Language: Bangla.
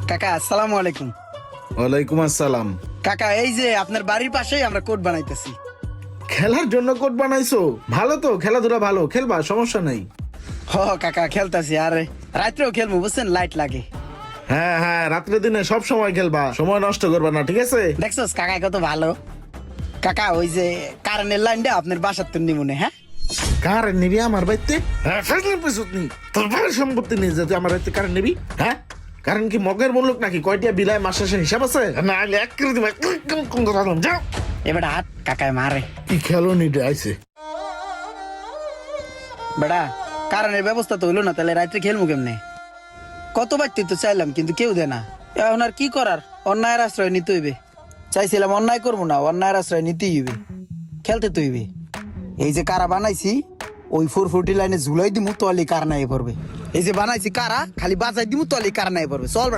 কাকা আসসালামু আলাইকুম। ওয়ালাইকুম আসসালাম। কাকা এই যে আপনার বাড়ির পাশেই আমরা কোর্ট বানাইতেছি। খেলার জন্য কোর্ট বানাইছো? ভালো তো, খেলাধুলা ভালো, খেলবা, সমস্যা নাই। হ কাকা খেলতাছি, আর রাত্রেও খেলবো বুঝছেন, লাইট লাগে। হ্যাঁ হ্যাঁ, রাত্রে দিনে সব সময় খেলবা, সময় নষ্ট করবা না, ঠিক আছে? দেখছোস কাকা কত ভালো। কাকা ওই যে কারেন্টের লাইনটা আপনার বাসার তো নিমুনে, হ্যাঁ কারেন্ট নিবি আমার বাড়িতে? হ্যাঁ, ফেসলে পেছুত নি তোর বাড়ির সম্পত্তি নেই যে তুই আমার বাড়িতে কারেন্ট নিবি? হ্যাঁ, কারণ কি মগের মূল্য নাকি? কয়টা বিলায় মাস শেষে হিসাব আছে? না হলে এক করে দিবা, যাও। এবার হাত কাকায় মারে। কি খেলো নিতে আইছে? বেড়া কারেন্টের ব্যবস্থা তো হইলো না, তাহলে রাত্রে খেলবো কেমনে? কতবার তুই তো চাইলাম কিন্তু কেউ দেয় না। এখন আর কি করার, অন্যায়ের আশ্রয় নিতে হইবে। চাইছিলাম অন্যায় করবো না, অন্যায়ের আশ্রয় নিতেই হইবে, খেলতে তো হইবে। এই যে কারা বানাইছি ওই 440 লাইনে ঝুলাই দিমু তলি কার নাই পড়বে। এই যে বানাইছি কারা, খালি বাজাই দিমু তলি কার নাই পড়বে। চল বেড়া।